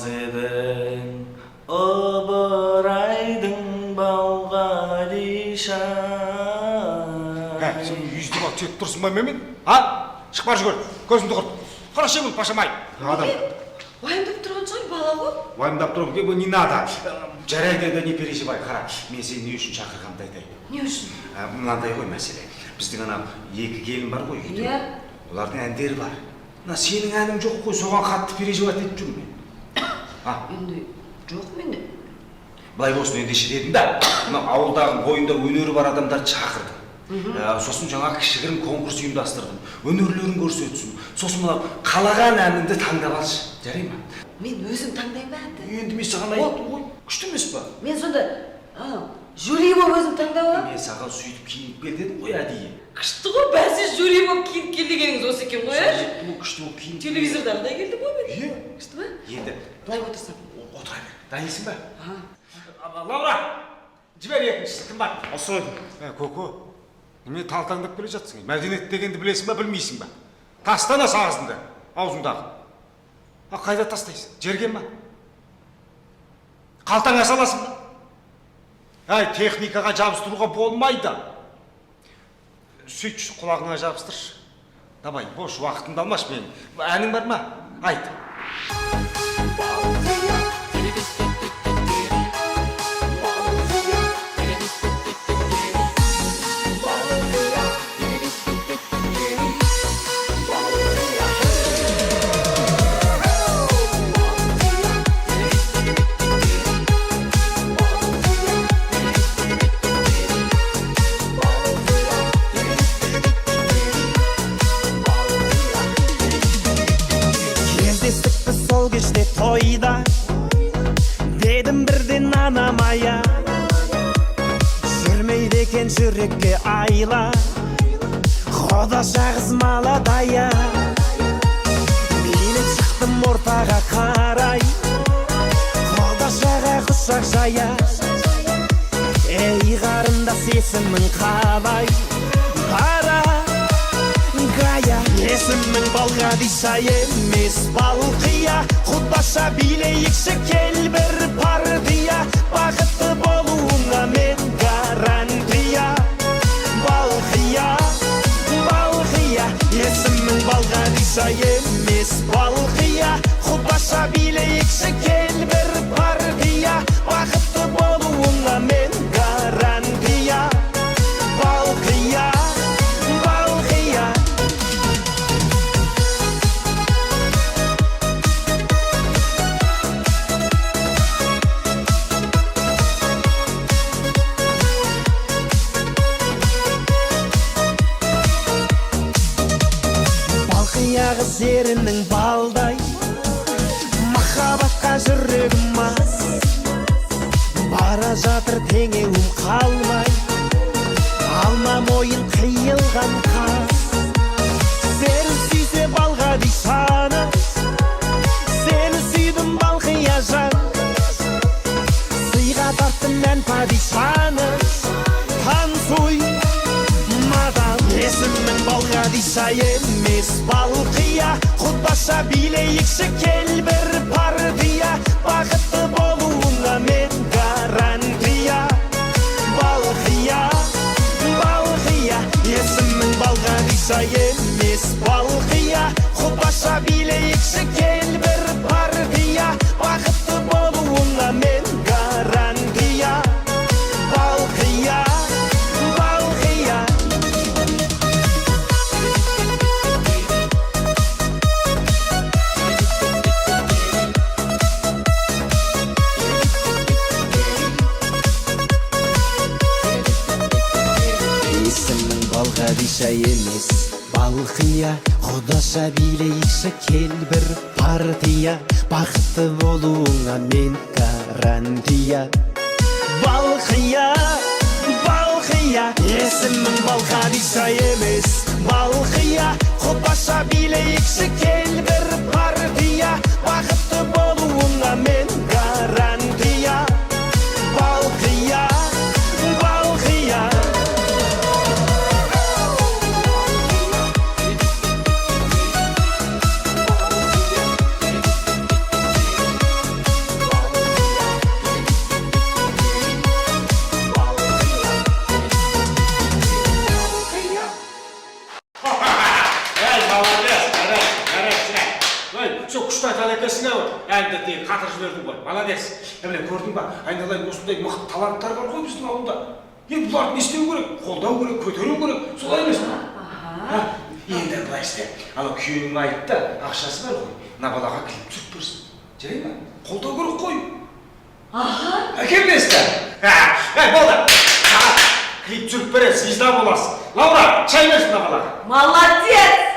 Балғыз едің, ыбырайдың балғадишай. Сен үйізді бал тек тұрсың ба мен? Шық бар жүгір, көзімді құрт. Қарашы бұл пашамай. Уайымдап тұрған шығар, бала ғой. Уайымдап тұрмын, не надо. Жарайды да не переживай, қара. Мен сені не үшін шақырғанымды айтайын. Не үшін? Мынандай ғой мәселе. Біздің ана екі келін бар ғой үйде. Иә. Олардың әндері бар. Сенің әнің жоқ қой, соған қатты переживать етіп жүрмін мен. Енді жоқ менде. Былай болсын ендеше дедім да, ауылдағы бойында өнері бар адамдарды шақырдым. Сосын жаңа кішігірім конкурс ұйымдастырдым. Өнерлерін көрсетсін. Сосын қалаған әніңді таңдап алшы. Жарай ма? Мен өзім таңдаймын әнді. Енді мен саған айттым ғой, күшті емес па? Мен сонда жюри болып өзім таңдап аламын. Мен саған сөйтіп киініп кел дедім ғой әдейі. Күшті ғой, бәсе жюри болып киініп кел дегеніңіз осы екен ғой, Күшті болып киініп. Телевизордағыдай келді ғой мен. Иә. Күшті ма? Енді. Былай отырсам. Отыра бер. Дайынсың ба? Лаура, жібер екіншісі, кім бар? Осы. Көке, неме талтаңдап келе жатсың? Мәдениет дегенді білесің ба, білмейсің ба? Тастана сағызынды, аузындағы. Қайда тастайсың? Жерге ма? Қалтаңа саласың ба? Техникаға жабыстыруға болмайды. Сөйтші құлағыңа жабыстыршы. Давай, бош уақытымды алмаш мен. Әнің бар ма? Айт. Тойда дедім бірден анамая, жүрмейді екен жүрекке айла, Құда шағыз маладая. Мен шықтым ортаға қарай, Құда шаға құшақ жая. Ей қарындас есімің қалай? Қара Гая, есімің Балғадиша емес Балқия. Құдаша билейікші кел бір партия, бақытты болуыңа мен гарантия. Балқия, Балқия, есімің Балғадиша емес Балқия. Құдаша билейікші кел бір партия, бақытты болуыңа мен гарантия. Балқия, Балқия. Серінің балдай, махаббатқа жүрегім мас, бара жатыр теңеуім қалмай, алма мойын қиылған қас. Сені сүйсе Балғадишаны, сені сүйдім Балқия жан, сыйға тарттым мән падишаны. Танцуй, мадам, есімің Балғадиша емес Балқия. Құдаша билейікші кел бір партия, бақытты болуыңа мен гарантия. Балқия, Балқия, есімің Балғадиша емес Балқия. Құдаша билейікші кел бір партия, бақытты болуыңа мен гарантия. Балқия, Балқия. Балғадиша емес Балқия. Құдаша билейікші кел бір партия, бақытты болуыңа мен гарантия. Балқия, Балқия, есімің Балғадиша емес Балқия. Құдаша билейікші кел бір партия, бақытты болуыңа мен гарантия. Балқия, Балқия. молодец, жарайсың. Ой, сол күшті айтады екенсің ау. Әлі де қатыр жібердің ғой. Молодец. Міне көрдің ба? Айналайын осындай мықты таланттар бар ғой біздің ауылда. Бұларды не істеу керек? Қолдау керек, көтеру керек. Солай емес пе? Енді былай істе. Ана күйеуің айтты, ақшасы бар ғой. Мына балаға клип түсіріп берсін. Жарай ма? Қолдау керек қой. Әкелместі. Болды. Клип түсіріп береді, звезда боласың. Лаура, чай берсін мына балаға. Молодец!